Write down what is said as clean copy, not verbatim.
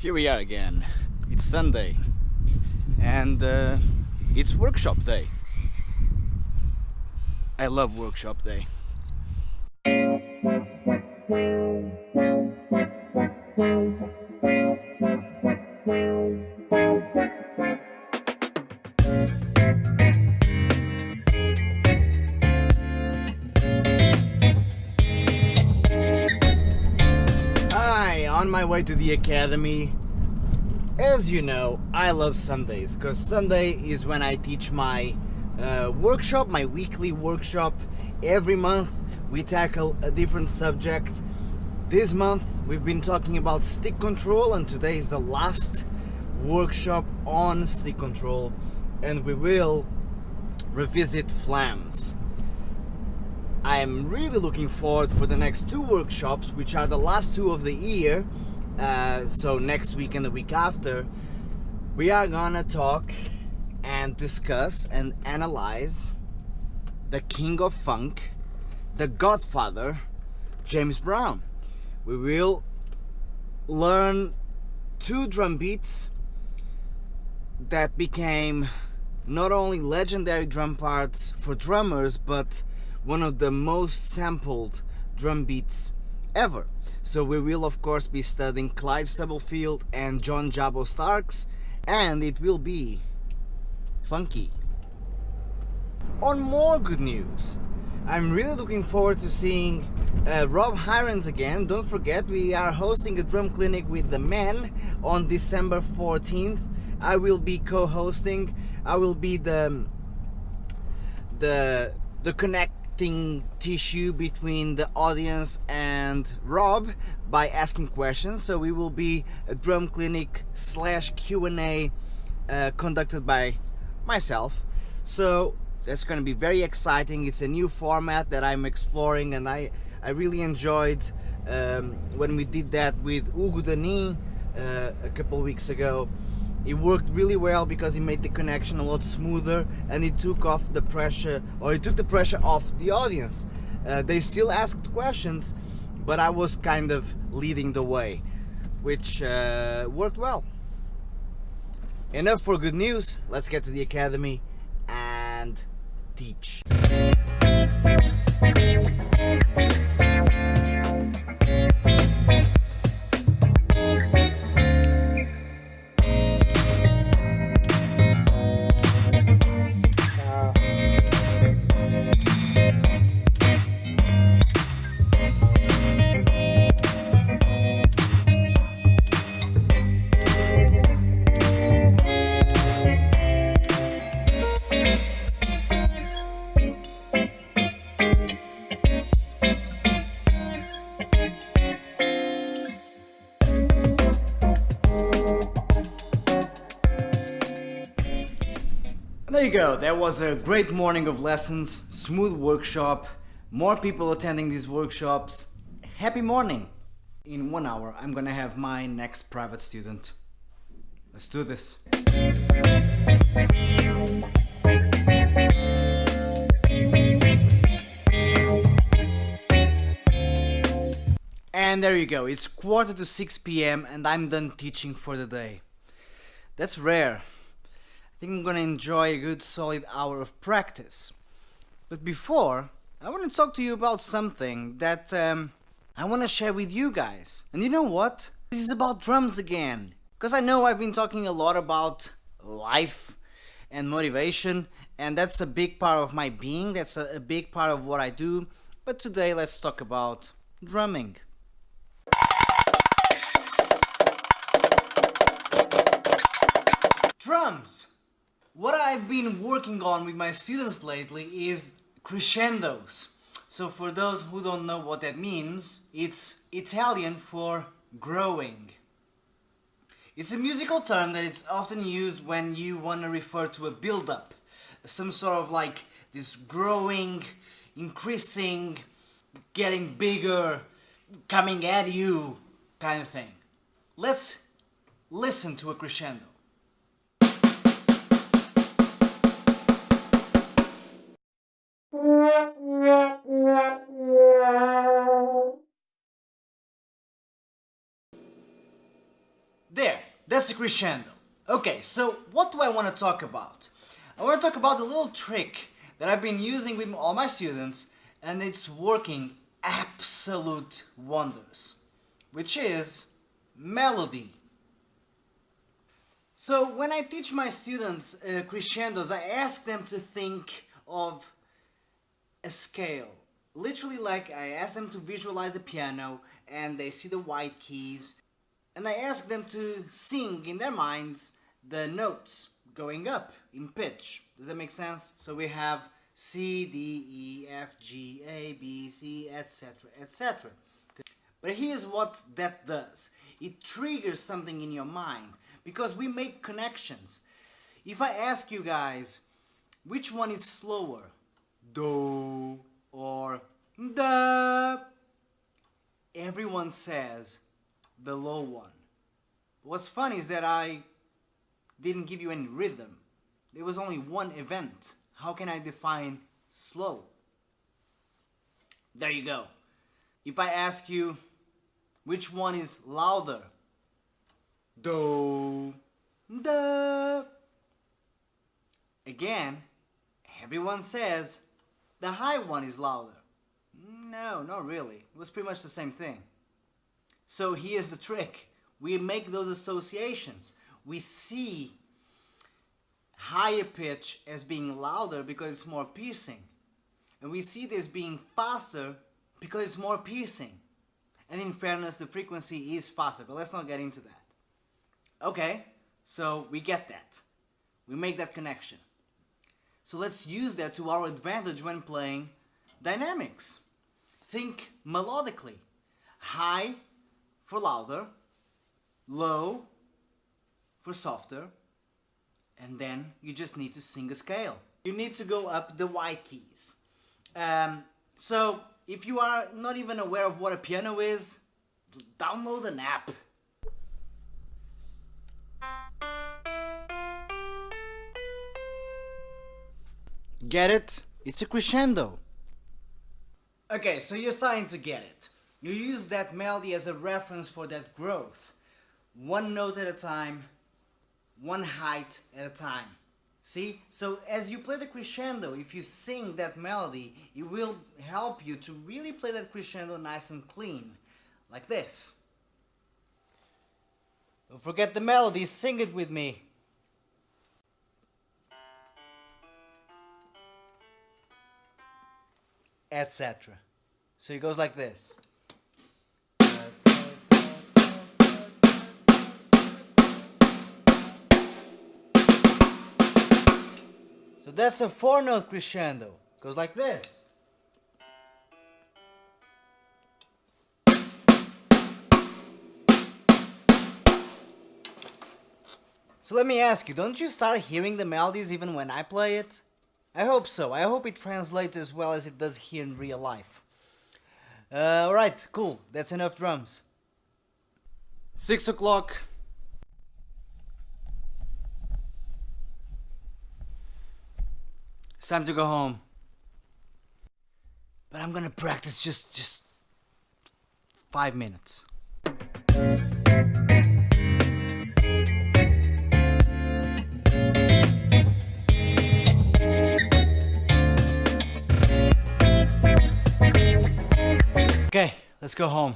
Here we are again. It's Sunday and it's workshop day. I love workshop day. On my way to the academy. As you know, I love Sundays because Sunday is when I teach my workshop, my weekly workshop. Every month we tackle a different subject. This month we've been talking about stick control, and today is the last workshop on stick control, and we will revisit flams. I'm really looking forward for the next two workshops, which are the last two of the year. So next week and the week after, we are gonna talk and discuss and analyze the king of funk, the godfather, James Brown. We will learn two drum beats that became not only legendary drum parts for drummers, but one of the most sampled drum beats ever. So we will of course be studying Clyde Stubblefield and John Jabbo Starks, and it will be funky. On more good news, I'm really looking forward to seeing Rob Hirons again. Don't forget, we are hosting a drum clinic with the men on December 14th. I will be co-hosting. I will be the connecting tissue between the audience and Rob by asking questions. So we will be a drum clinic / Q&A conducted by myself. So that's going to be very exciting. It's a new format that I'm exploring, and I really enjoyed when we did that with Hugo Denis a couple weeks ago. It worked really well because it made the connection a lot smoother, and it took off the pressure, or it took the pressure off the audience. They still asked questions, but I was kind of leading the way, which worked well. Enough for good news. Let's get to the academy and teach. There you go, that was a great morning of lessons, smooth workshop, more people attending these workshops. Happy morning! In 1 hour I'm gonna have my next private student. Let's do this. And there you go, it's 5:45 p.m. and I'm done teaching for the day. That's rare. I think I'm gonna enjoy a good solid hour of practice. But before, I want to talk to you about something that I want to share with you guys. And you know what? This is about drums again. Because I know I've been talking a lot about life and motivation, and that's a big part of my being, that's a big part of what I do. But today let's talk about drumming. Drums! What I've been working on with my students lately is crescendos. So for those who don't know what that means, it's Italian for growing. It's a musical term that is often used when you want to refer to a build-up, some sort of like this growing, increasing, getting bigger, coming at you kind of thing. Let's listen to a crescendo. There, that's the crescendo. Okay, so what do I want to talk about? I want to talk about a little trick that I've been using with all my students, and it's working absolute wonders, which is melody. So when I teach my students crescendos, I ask them to think of a scale. Literally, like, I ask them to visualize a piano and they see the white keys, and I ask them to sing in their minds the notes going up in pitch. Does that make sense? So we have C, D, E, F, G, A, B, C, etc., etc. But here's what that does. It triggers something in your mind because we make connections. If I ask you guys, which one is slower? Do or da? Everyone says the low one. What's funny is that I didn't give you any rhythm. There was only one event. How can I define slow? There you go. If I ask you, which one is louder? Do, da. Again, everyone says the high one is louder. No, not really. It was pretty much the same thing. So here's the trick. We make those associations. We see higher pitch as being louder because it's more piercing. And we see this being faster because it's more piercing. And in fairness, the frequency is faster, but let's not get into that. Okay, so we get that. We make that connection. So let's use that to our advantage when playing dynamics. Think melodically. High for louder, low for softer, and then you just need to sing a scale. You need to go up the white keys. So if you are not even aware of what a piano is, download an app. Get it? It's a crescendo. Okay, so you're starting to get it. You use that melody as a reference for that growth. One note at a time, one height at a time. See? So as you play the crescendo, if you sing that melody, it will help you to really play that crescendo nice and clean. Like this. Don't forget the melody, sing it with me. Etc. So it goes like this. So that's a 4-note crescendo. Goes like this. So let me ask you, don't you start hearing the melodies even when I play it? I hope so. I hope it translates as well as it does here in real life. Alright, cool. That's enough drums. 6 o'clock. It's time to go home. But I'm gonna practice just 5 minutes. Okay, let's go home.